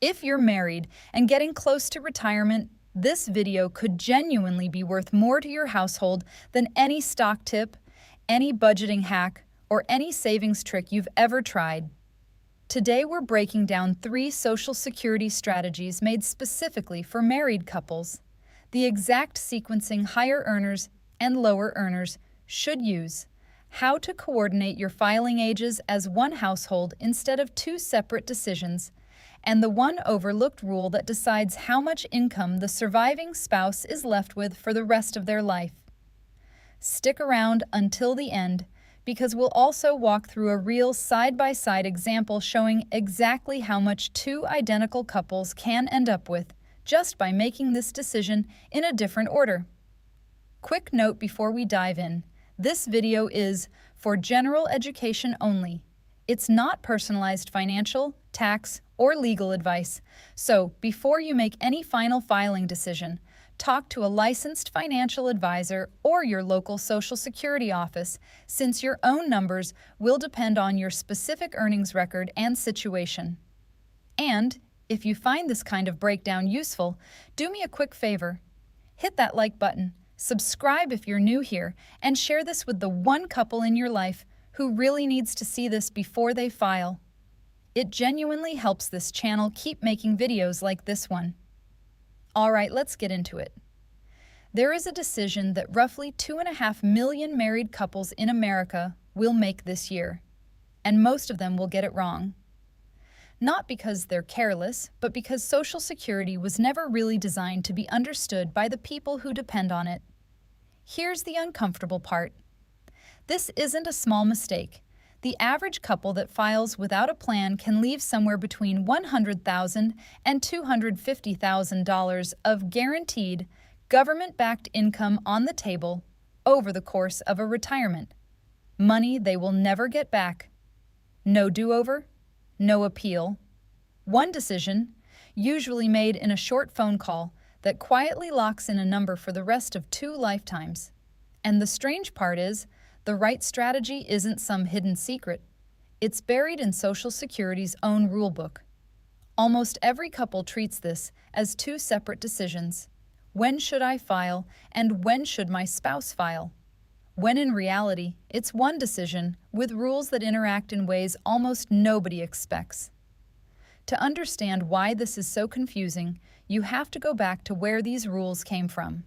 If you're married and getting close to retirement, this video could genuinely be worth more to your household than any stock tip, any budgeting hack, or any savings trick you've ever tried. Today, we're breaking down 3 Social Security strategies made specifically for married couples, the exact sequencing higher earners and lower earners should use, how to coordinate your filing ages as one household instead of 2 separate decisions, and the one overlooked rule that decides how much income the surviving spouse is left with for the rest of their life. Stick around until the end, because we'll also walk through a real side-by-side example showing exactly how much 2 identical couples can end up with just by making this decision in a different order. Quick note before we dive in, this video is for general education only. It's not personalized financial, tax, or legal advice, so before you make any final filing decision, talk to a licensed financial advisor or your local Social Security office, since your own numbers will depend on your specific earnings record and situation. And if you find this kind of breakdown useful, do me a quick favor. Hit that like button, subscribe if you're new here, and share this with the one couple in your life who really needs to see this before they file. It genuinely helps this channel keep making videos like this one. All right, let's get into it. There is a decision that roughly 2.5 million married couples in America will make this year, and most of them will get it wrong. Not because they're careless, but because Social Security was never really designed to be understood by the people who depend on it. Here's the uncomfortable part. This isn't a small mistake. The average couple that files without a plan can leave somewhere between $100,000 and $250,000 of guaranteed, government-backed income on the table over the course of a retirement. Money they will never get back. No do-over, no appeal. One decision, usually made in a short phone call, that quietly locks in a number for the rest of 2 lifetimes. And the strange part is, the right strategy isn't some hidden secret. It's buried in Social Security's own rulebook. Almost every couple treats this as 2 separate decisions. When should I file, and when should my spouse file? When in reality, it's one decision with rules that interact in ways almost nobody expects. To understand why this is so confusing, you have to go back to where these rules came from.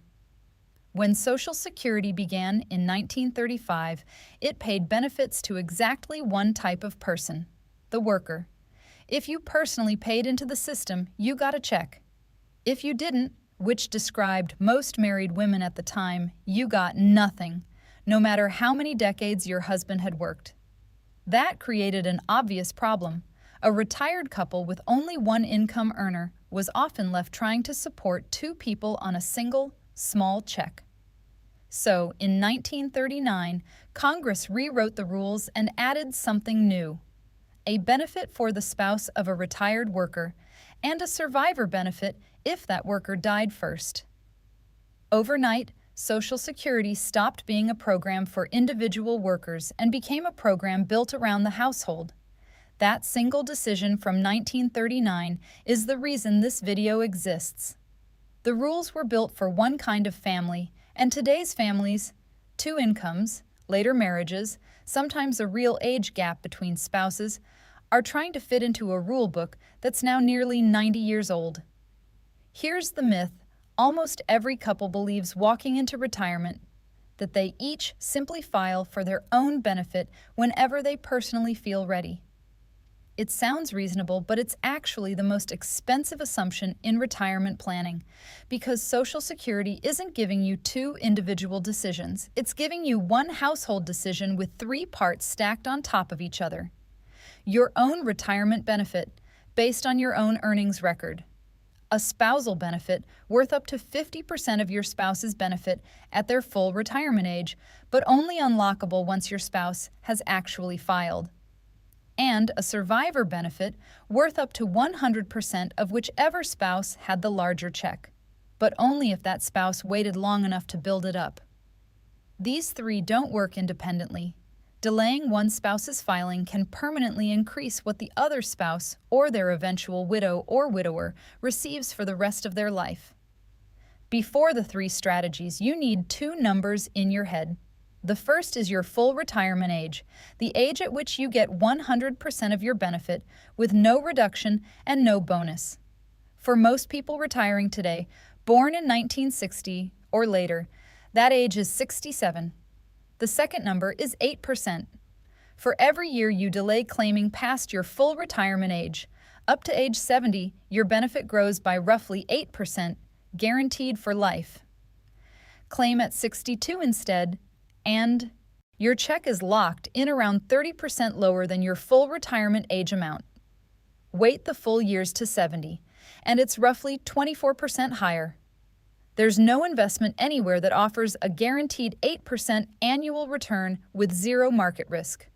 When Social Security began in 1935, it paid benefits to exactly one type of person, the worker. If you personally paid into the system, you got a check. If you didn't, which described most married women at the time, you got nothing, no matter how many decades your husband had worked. That created an obvious problem. A retired couple with only one income earner was often left trying to support 2 people on a single, small check. So, in 1939, Congress rewrote the rules and added something new: a benefit for the spouse of a retired worker, and a survivor benefit if that worker died first. Overnight, Social Security stopped being a program for individual workers and became a program built around the household. That single decision from 1939 is the reason this video exists. The rules were built for one kind of family, and today's families, 2 incomes, later marriages, sometimes a real age gap between spouses, are trying to fit into a rule book that's now nearly 90 years old. Here's the myth almost every couple believes walking into retirement: that they each simply file for their own benefit whenever they personally feel ready. It sounds reasonable, but it's actually the most expensive assumption in retirement planning, because Social Security isn't giving you 2 individual decisions. It's giving you one household decision with 3 parts stacked on top of each other. Your own retirement benefit, based on your own earnings record. A spousal benefit worth up to 50% of your spouse's benefit at their full retirement age, but only unlockable once your spouse has actually filed. And a survivor benefit worth up to 100% of whichever spouse had the larger check, but only if that spouse waited long enough to build it up. These 3 don't work independently. Delaying one spouse's filing can permanently increase what the other spouse or their eventual widow or widower receives for the rest of their life. Before the three strategies, you need two numbers in your head. The first is your full retirement age, the age at which you get 100% of your benefit with no reduction and no bonus. For most people retiring today, born in 1960 or later, that age is 67. The second number is 8%. For every year you delay claiming past your full retirement age, up to age 70, your benefit grows by roughly 8%, guaranteed for life. Claim at 62 instead, and your check is locked in around 30% lower than your full retirement age amount. Wait the full years to 70, and it's roughly 24% higher. There's no investment anywhere that offers a guaranteed 8% annual return with zero market risk.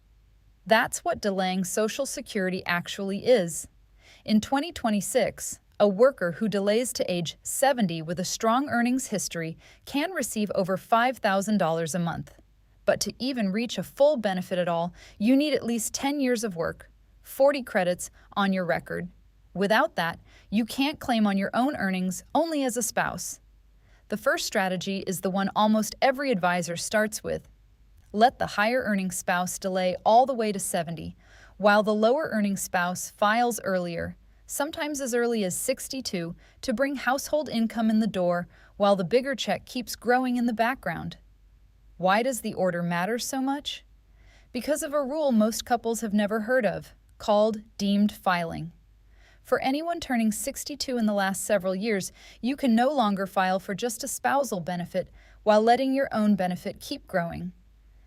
That's what delaying Social Security actually is. In 2026, a worker who delays to age 70 with a strong earnings history can receive over $5,000 a month. But to even reach a full benefit at all, you need at least 10 years of work, 40 credits on your record. Without that, you can't claim on your own earnings only as a spouse. The first strategy is the one almost every advisor starts with. Let the higher earning spouse delay all the way to 70, while the lower earning spouse files earlier, sometimes as early as 62, to bring household income in the door while the bigger check keeps growing in the background. Why does the order matter so much? Because of a rule most couples have never heard of, called deemed filing. For anyone turning 62 in the last several years, you can no longer file for just a spousal benefit while letting your own benefit keep growing.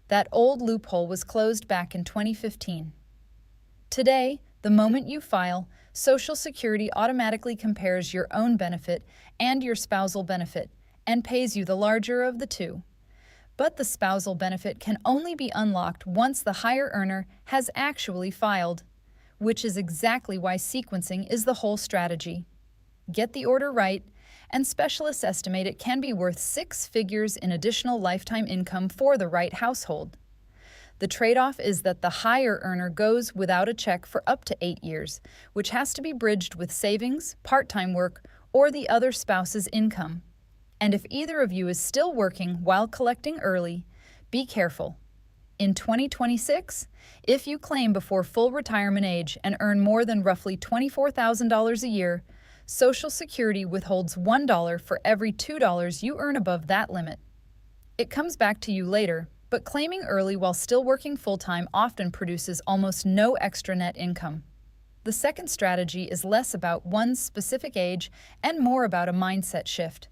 That old loophole was closed back in 2015. Today, the moment you file, Social Security automatically compares your own benefit and your spousal benefit and pays you the larger of the two. But the spousal benefit can only be unlocked once the higher earner has actually filed, which is exactly why sequencing is the whole strategy. Get the order right, and specialists estimate it can be worth 6 figures in additional lifetime income for the right household. The trade-off is that the higher earner goes without a check for up to 8 years, which has to be bridged with savings, part-time work, or the other spouse's income. And if either of you is still working while collecting early, be careful. In 2026, if you claim before full retirement age and earn more than roughly $24,000 a year, Social Security withholds $1 for every $2 you earn above that limit. It comes back to you later, but claiming early while still working full-time often produces almost no extra net income. The second strategy is less about one's specific age and more about a mindset shift.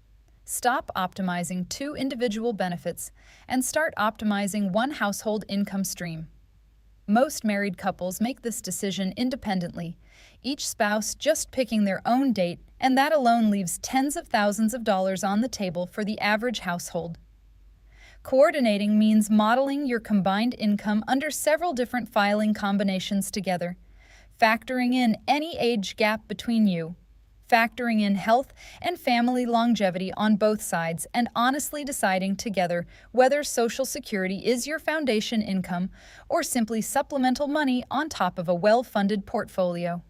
Stop optimizing 2 individual benefits and start optimizing one household income stream. Most married couples make this decision independently, each spouse just picking their own date, and that alone leaves tens of thousands of dollars on the table for the average household. Coordinating means modeling your combined income under several different filing combinations together, factoring in any age gap between you, factoring in health and family longevity on both sides, and honestly deciding together whether Social Security is your foundation income or simply supplemental money on top of a well-funded portfolio.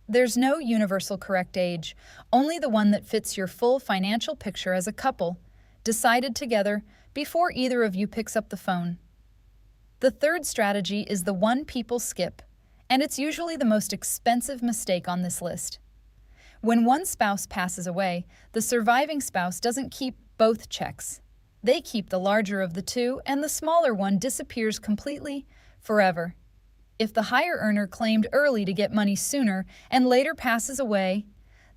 There's no universal correct age, only the one that fits your full financial picture as a couple, decided together before either of you picks up the phone. The third strategy is the one people skip, and it's usually the most expensive mistake on this list. When one spouse passes away, the surviving spouse doesn't keep both checks. They keep the larger of the two, and the smaller one disappears completely, forever. If the higher earner claimed early to get money sooner and later passes away,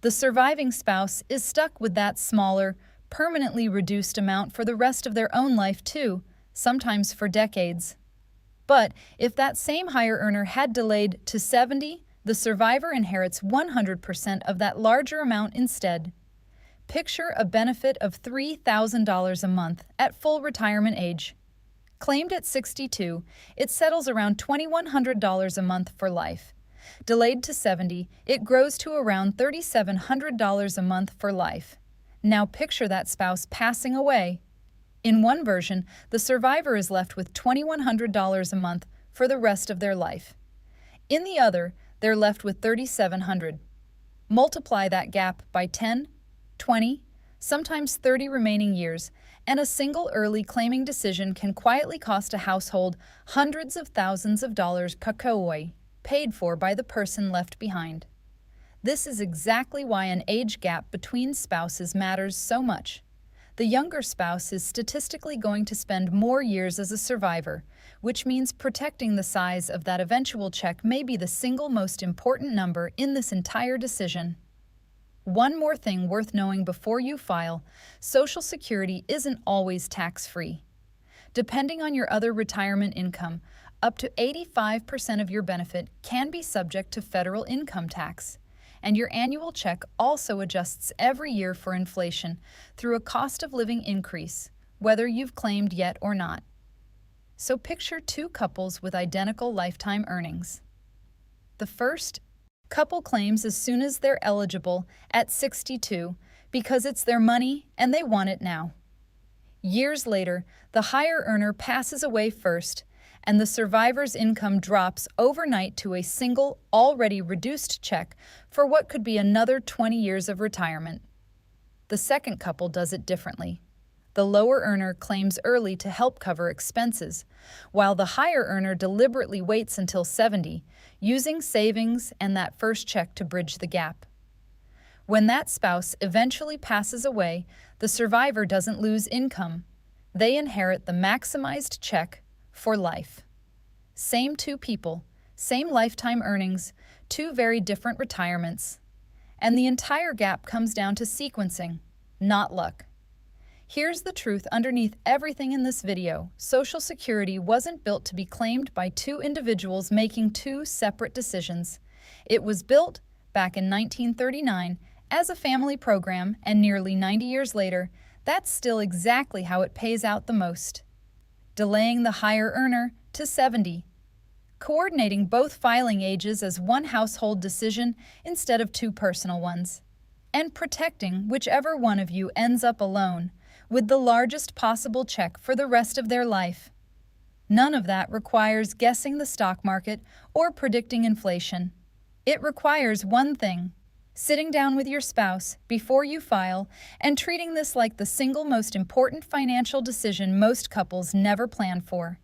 the surviving spouse is stuck with that smaller, permanently reduced amount for the rest of their own life too, sometimes for decades. But if that same higher earner had delayed to 70, the survivor inherits 100% of that larger amount instead. Picture a benefit of $3,000 a month at full retirement age. Claimed at 62, it settles around $2,100 a month for life. Delayed to 70, it grows to around $3,700 a month for life. Now picture that spouse passing away. In one version, the survivor is left with $2,100 a month for the rest of their life. In the other, they're left with $3,700. Multiply that gap by 10, 20, sometimes 30 remaining years, and a single early claiming decision can quietly cost a household hundreds of thousands of dollars kakaway, paid for by the person left behind. This is exactly why an age gap between spouses matters so much. The younger spouse is statistically going to spend more years as a survivor, which means protecting the size of that eventual check may be the single most important number in this entire decision. One more thing worth knowing before you file: Social Security isn't always tax-free. Depending on your other retirement income, up to 85% of your benefit can be subject to federal income tax. And your annual check also adjusts every year for inflation through a cost of living increase, whether you've claimed yet or not. So picture two couples with identical lifetime earnings. The first couple claims as soon as they're eligible at 62 because it's their money and they want it now. Years later, the higher earner passes away first, and the survivor's income drops overnight to a single, already reduced check for what could be another 20 years of retirement. The second couple does it differently. The lower earner claims early to help cover expenses, while the higher earner deliberately waits until 70, using savings and that first check to bridge the gap. When that spouse eventually passes away, the survivor doesn't lose income. They inherit the maximized check for life. Same two people, same lifetime earnings, two very different retirements. And the entire gap comes down to sequencing, not luck. Here's the truth underneath everything in this video: Social Security wasn't built to be claimed by two individuals making two separate decisions. It was built back in 1939 as a family program, and nearly 90 years later, that's still exactly how it pays out the most. Delaying the higher earner to 70. Coordinating both filing ages as one household decision instead of two personal ones. And protecting whichever one of you ends up alone with the largest possible check for the rest of their life. None of that requires guessing the stock market or predicting inflation. It requires one thing: sitting down with your spouse before you file and treating this like the single most important financial decision most couples never plan for.